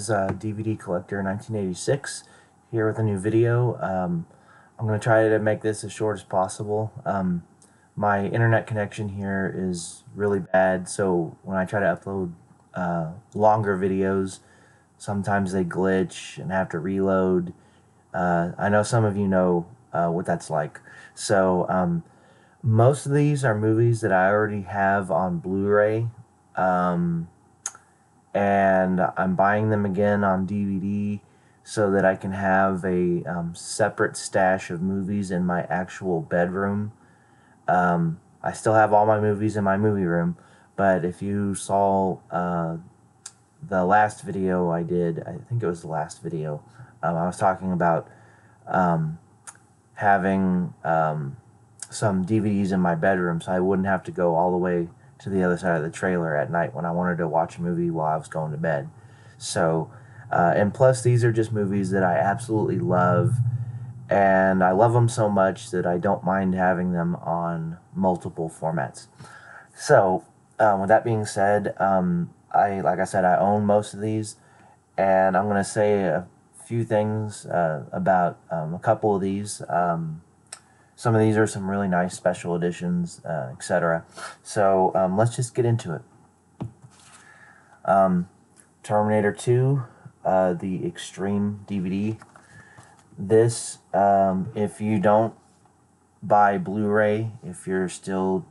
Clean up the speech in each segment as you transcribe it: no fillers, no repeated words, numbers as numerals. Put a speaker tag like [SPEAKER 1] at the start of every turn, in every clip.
[SPEAKER 1] guys, DVD Collector 1986 here with a new video. I'm going to try to make this as short as possible. My internet connection here is really bad, so when I try to upload longer videos, sometimes they glitch and have to reload. I know some of you know what that's like. So most of these are movies that I already have on Blu-ray. And I'm buying them again on DVD so that I can have a separate stash of movies in my actual bedroom. I still have all my movies in my movie room, but if you saw the last video I did, I think it was the last video, I was talking about having some DVDs in my bedroom so I wouldn't have to go all the way to the other side of the trailer at night when I wanted to watch a movie while I was going to bed. So, and plus these are just movies that I absolutely love, and I love them so much that I don't mind having them on multiple formats. So, with that being said, like I said, I own most of these, and I'm going to say a few things about a couple of these. Some of these are some really nice special editions, etc. So let's just get into it. Terminator 2, the Extreme DVD. This, if you don't buy Blu-ray, if you're still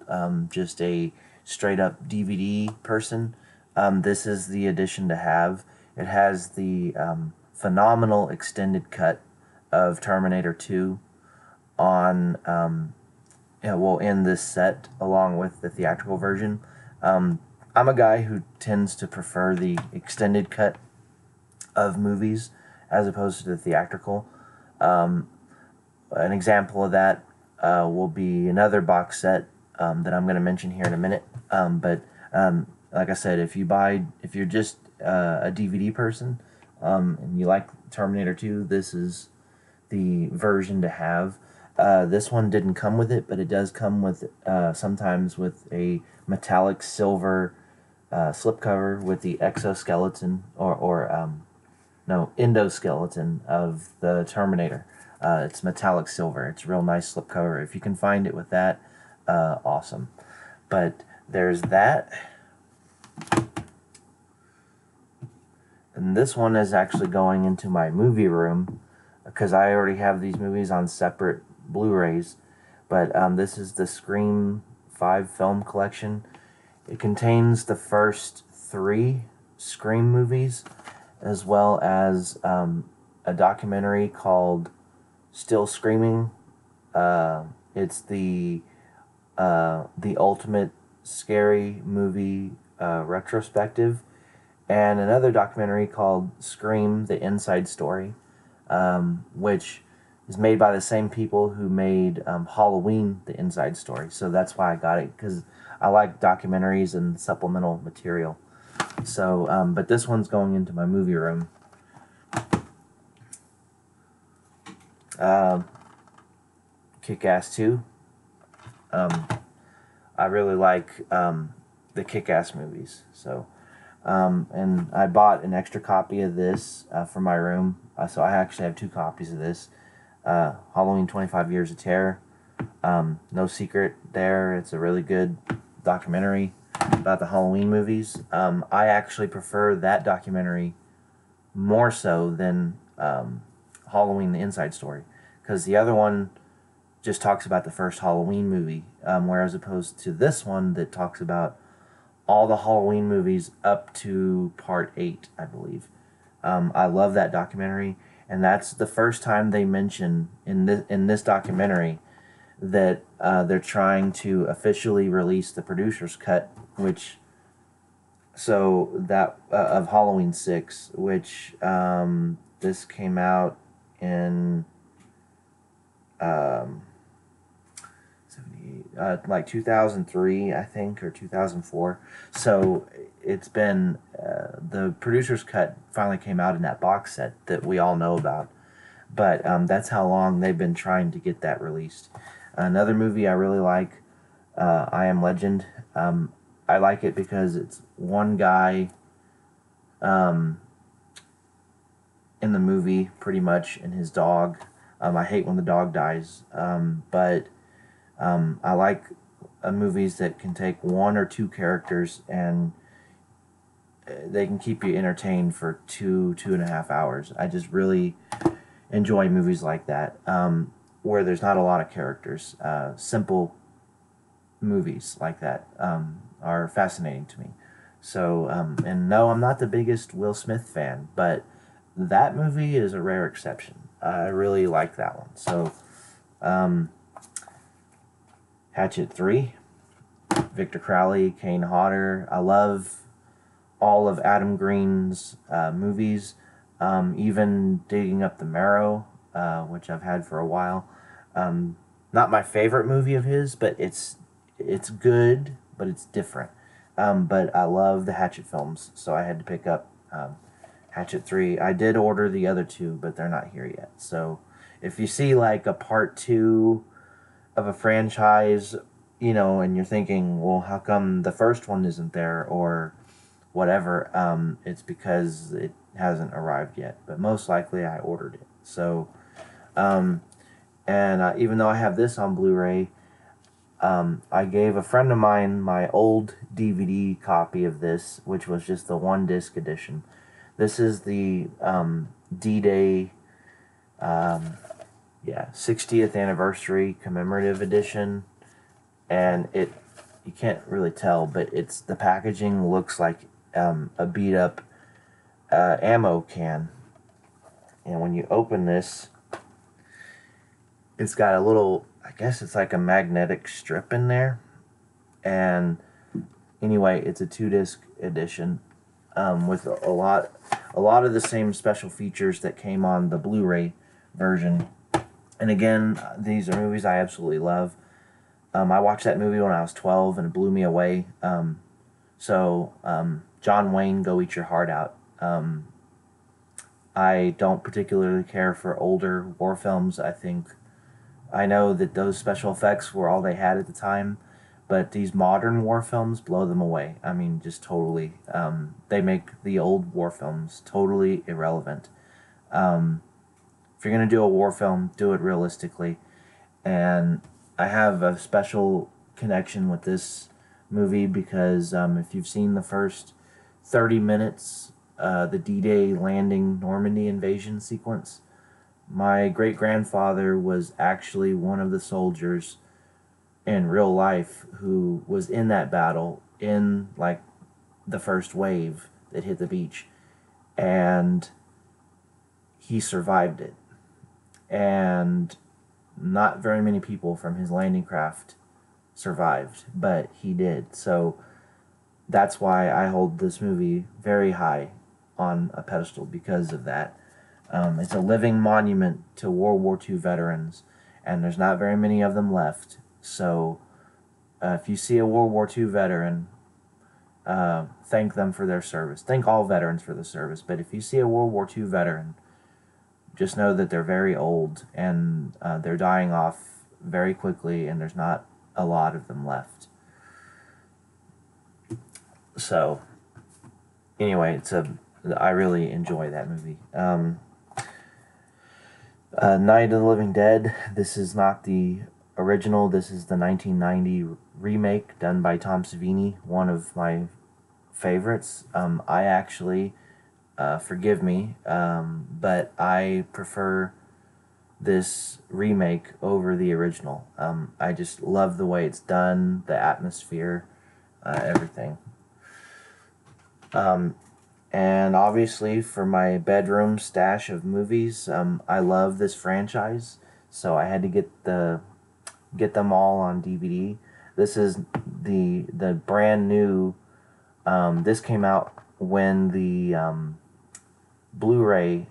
[SPEAKER 1] just a straight-up DVD person, this is the edition to have. It has the phenomenal extended cut of Terminator 2 on in this set along with the theatrical version. I'm a guy who tends to prefer the extended cut of movies as opposed to the theatrical. An example of that will be another box set that I'm going to mention here in a minute. But like I said, if you're just a DVD person and you like Terminator 2, this is the version to have. This one didn't come with it, but it does come with sometimes with a metallic silver slipcover with the exoskeleton or endoskeleton of the Terminator. It's metallic silver. It's a real nice slipcover. If you can find it with that, awesome. But there's that. And this one is actually going into my movie room because I already have these movies on separate Blu-rays, but this is the Scream 5 film collection. It contains the first 3 Scream movies, as well as a documentary called Still Screaming. It's the ultimate scary movie retrospective, and another documentary called Scream: The Inside Story, which is made by the same people who made Halloween: The Inside Story. So that's why I got it, because I like documentaries and supplemental material. So, but this one's going into my movie room. Kick-Ass 2. I really like the Kick-Ass movies. So, and I bought an extra copy of this for my room. So I actually have 2 copies of this. Halloween 25 Years of Terror. No secret there. It's a really good documentary about the Halloween movies. I actually prefer that documentary more so than Halloween: The Inside Story, because the other one just talks about the first Halloween movie, whereas opposed to this one that talks about all the Halloween movies up to part 8, I believe. I love that documentary, and that's the first time they mention in this documentary that they're trying to officially release the producer's cut, which of Halloween 6, which this came out in like 2003, I think, or 2004. So it's been the producer's cut finally came out in that box set that we all know about. But that's how long they've been trying to get that released. Another movie I really like, I Am Legend. I like it because it's one guy in the movie, pretty much, and his dog. I hate when the dog dies, but I like movies that can take one or two characters and they can keep you entertained for 2.5 hours. I just really enjoy movies like that, where there's not a lot of characters. Simple movies like that are fascinating to me. So, and no, I'm not the biggest Will Smith fan, but that movie is a rare exception. I really like that one. So, Hatchet 3, Victor Crowley, Kane Hodder. I love all of Adam Green's movies, even Digging Up the Marrow, which I've had for a while. Not my favorite movie of his, but it's good, but it's different. But I love the Hatchet films, so I had to pick up Hatchet 3. I did order the other two, but they're not here yet. So if you see like a part 2 of a franchise, you know, and you're thinking, well, how come the first one isn't there, or whatever, it's because it hasn't arrived yet. But most likely I ordered it. So, and even though I have this on Blu-ray, I gave a friend of mine my old DVD copy of this, which was just the 1-disc edition. This is the D-Day 60th anniversary commemorative edition, and you can't really tell, but the packaging looks like a beat up ammo can. And when you open this, it's got a little, I guess it's like a magnetic strip in there. And anyway, it's a 2-disc edition with a lot of the same special features that came on the Blu-ray version. And again, these are movies I absolutely love. I watched that movie when I was 12 and it blew me away. John Wayne, go eat your heart out. I don't particularly care for older war films. I know that those special effects were all they had at the time, but these modern war films blow them away. I mean, just totally. They make the old war films totally irrelevant. If you're going to do a war film, do it realistically. And I have a special connection with this movie because if you've seen the first 30 minutes, the D-Day landing Normandy invasion sequence, my great-grandfather was actually one of the soldiers in real life who was in that battle in like the first wave that hit the beach, and he survived it. And not very many people from his landing craft survived, but he did. So that's why I hold this movie very high on a pedestal, because of that. It's a living monument to World War II veterans, and there's not very many of them left. So if you see a World War II veteran, thank them for their service. Thank all veterans for the service, but if you see a World War II veteran, just know that they're very old, and they're dying off very quickly, and there's not a lot of them left. So, anyway, I really enjoy that movie. Night of the Living Dead, this is not the original, this is the 1990 remake done by Tom Savini, one of my favorites. I actually, forgive me, but I prefer this remake over the original. I just love the way it's done, the atmosphere, everything. And obviously for my bedroom stash of movies, I love this franchise, so I had to get them all on DVD. This is the brand new. This came out when the Blu-ray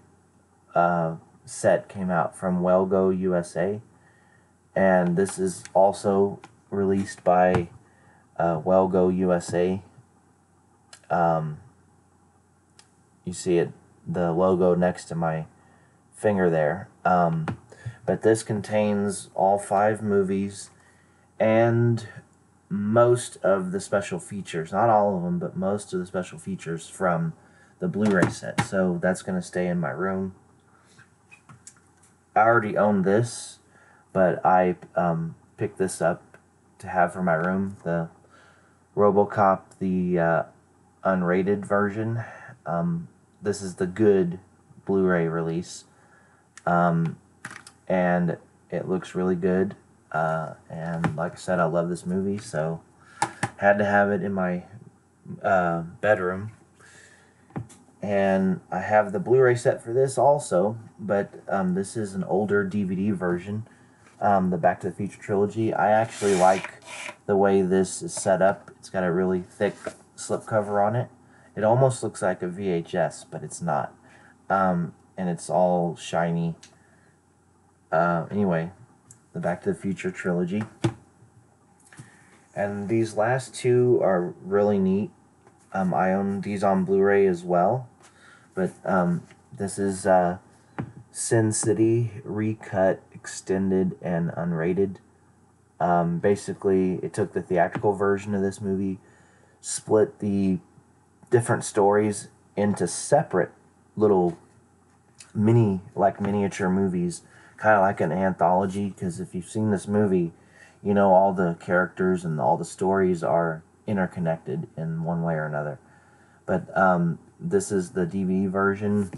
[SPEAKER 1] set came out from Well-Go USA, and this is also released by Well-Go USA. You see it, the logo next to my finger there. But this contains all 5 movies and most of the special features. Not all of them, but most of the special features from the Blu-ray set. So that's going to stay in my room. I already own this, but I picked this up to have for my room. The RoboCop, the unrated version. This is the good Blu-ray release, and it looks really good. And like I said, I love this movie, so had to have it in my bedroom. And I have the Blu-ray set for this also, but this is an older DVD version, the Back to the Future trilogy. I actually like the way this is set up. It's got a really thick slipcover on it. It almost looks like a VHS, but it's not. And it's all shiny. Anyway, the Back to the Future trilogy. And these last two are really neat. I own these on Blu-ray as well. But this is Sin City recut, extended, and unrated. Basically, it took the theatrical version of this movie, split the different stories into separate little miniature movies, kind of like an anthology, because if you've seen this movie, you know all the characters and all the stories are interconnected in one way or another. But this is the DVD version,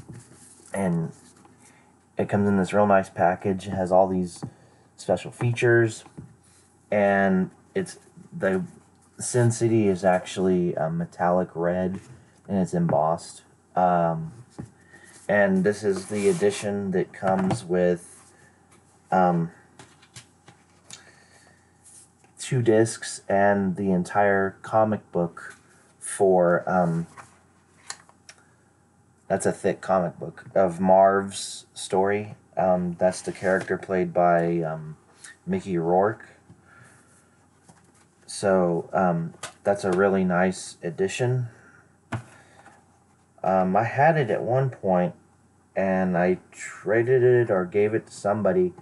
[SPEAKER 1] and it comes in this real nice package. It has all these special features, and it's the Sin City is actually metallic red, and it's embossed. And this is the edition that comes with 2 discs and the entire comic book for that's a thick comic book of Marv's story. That's the character played by Mickey Rourke. So that's a really nice addition. I had it at one point, and I traded it or gave it to somebody,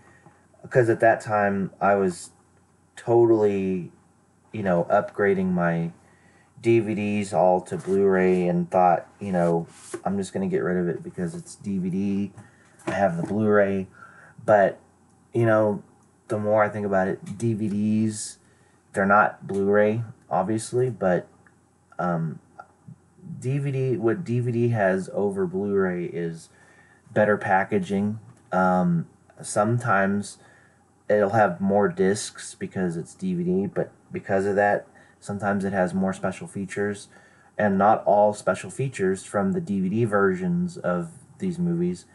[SPEAKER 1] because at that time I was totally, upgrading my DVDs all to Blu-ray, and thought, I'm just going to get rid of it because it's DVD. I have the Blu-ray. But, the more I think about it, DVDs, they're not Blu-ray, obviously, but what DVD has over Blu-ray is better packaging. Sometimes it'll have more discs because it's DVD, but because of that, sometimes it has more special features, and not all special features from the DVD versions of these movies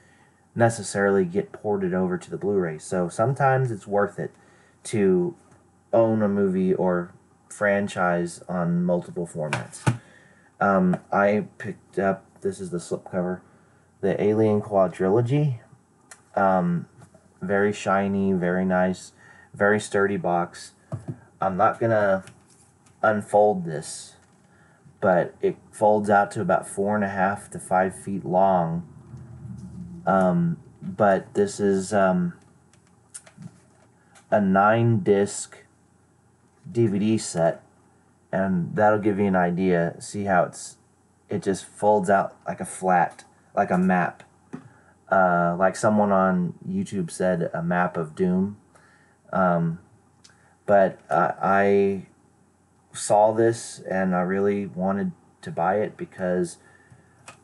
[SPEAKER 1] necessarily get ported over to the Blu-ray. So sometimes it's worth it to own a movie or franchise on multiple formats. I picked up, this is the slipcover, the Alien Quadrilogy. Very shiny, very nice, very sturdy box. I'm not going to unfold this, but it folds out to about 4.5 to 5 feet long. But this is a 9-disc DVD set, and that'll give you an idea. See how it just folds out like a flat, like a map. Like someone on YouTube said, a map of doom. But I saw this and I really wanted to buy it because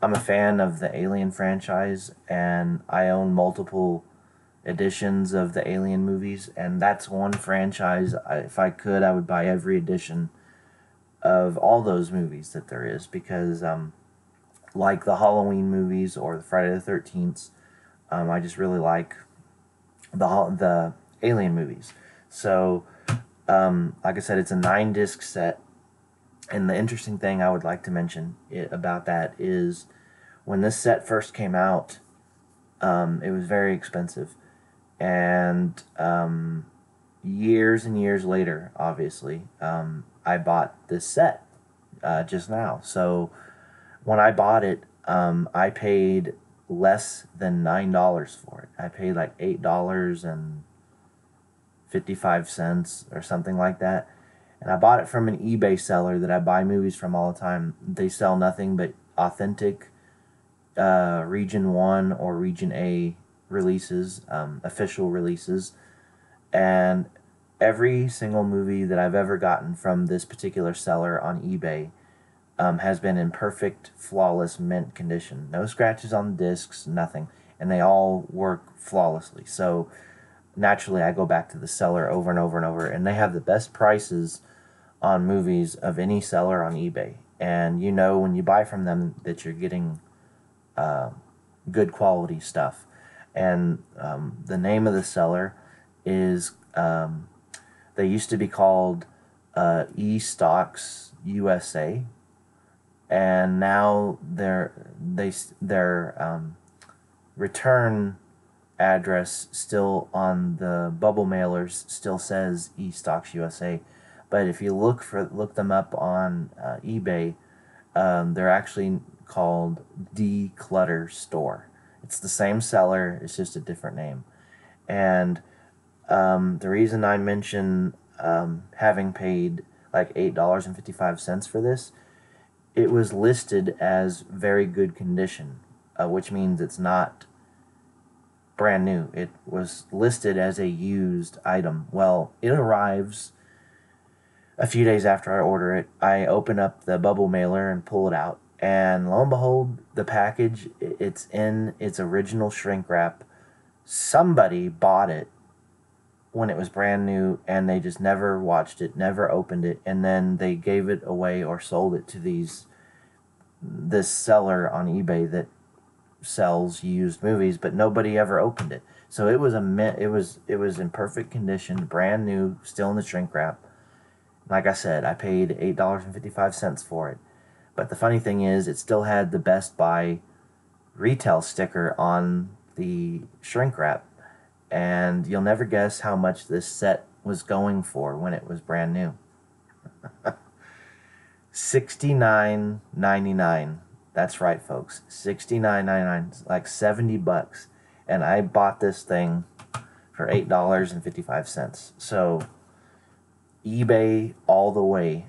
[SPEAKER 1] I'm a fan of the Alien franchise, and I own multiple editions of the Alien movies, and that's one franchise, if I could, I would buy every edition of all those movies that there is, because like the Halloween movies or the Friday the 13th, I just really like the Alien movies. So like I said, it's a 9-disc set, and the interesting thing I would like to mention about that is when this set first came out, it was very expensive, and years and years later, obviously, I bought this set just now. So when I bought it, I paid less than $9 for it. I paid like $8.55 or something like that. And I bought it from an eBay seller that I buy movies from all the time. They sell nothing but authentic Region 1 or Region A releases, official releases, and every single movie that I've ever gotten from this particular seller on eBay has been in perfect, flawless mint condition. No scratches on the discs, nothing. And they all work flawlessly. So naturally, I go back to the seller over and over and over. And they have the best prices on movies of any seller on eBay. And you know when you buy from them that you're getting good quality stuff. And the name of the seller is, they used to be called eStocks USA, and now their return address still on the bubble mailers still says eStocks USA, but if you look them up on eBay, they're actually called Declutter Store. It's the same seller, it's just a different name. And the reason I mention having paid like $8.55 for this, it was listed as very good condition, which means it's not brand new. It was listed as a used item. Well, it arrives a few days after I order it. I open up the bubble mailer and pull it out, and lo and behold, the package, it's in its original shrink wrap. Somebody bought it when it was brand new, and they just never watched it, never opened it, and then they gave it away or sold it to this seller on eBay that sells used movies, but nobody ever opened it. So it was it was in perfect condition, brand new, still in the shrink wrap. Like I said, I paid $8.55 for it. But the funny thing is, it still had the Best Buy retail sticker on the shrink wrap. And you'll never guess how much this set was going for when it was brand new. $69.99. That's right, folks. $69.99. Like $70. And I bought this thing for $8.55. So eBay all the way.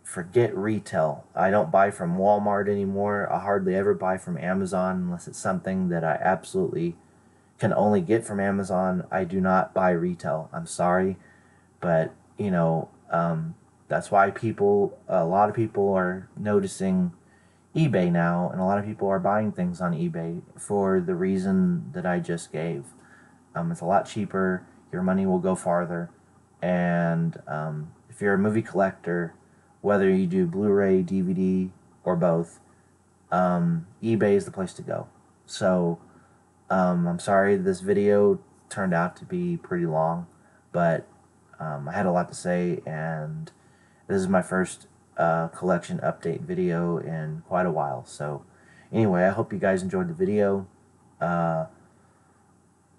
[SPEAKER 1] Forget retail. I don't buy from Walmart anymore. I hardly ever buy from Amazon unless it's something that I absolutely can only get from Amazon. I do not buy retail. I'm sorry, but you know, that's why a lot of people are noticing eBay now, and a lot of people are buying things on eBay for the reason that I just gave. It's a lot cheaper. Your money will go farther, and if you're a movie collector, whether you do Blu-ray, DVD, or both, eBay is the place to go. So I'm sorry this video turned out to be pretty long, but I had a lot to say, and this is my first collection update video in quite a while. So anyway, I hope you guys enjoyed the video.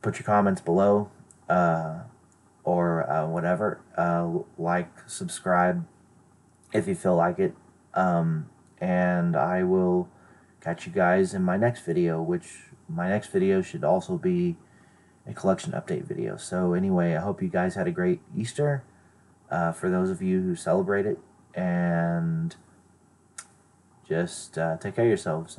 [SPEAKER 1] Put your comments below, or whatever. Like, subscribe if you feel like it. And I will catch you guys in my next video, which my next video should also be a collection update video. So anyway, I hope you guys had a great Easter, for those of you who celebrate it, and just take care of yourselves.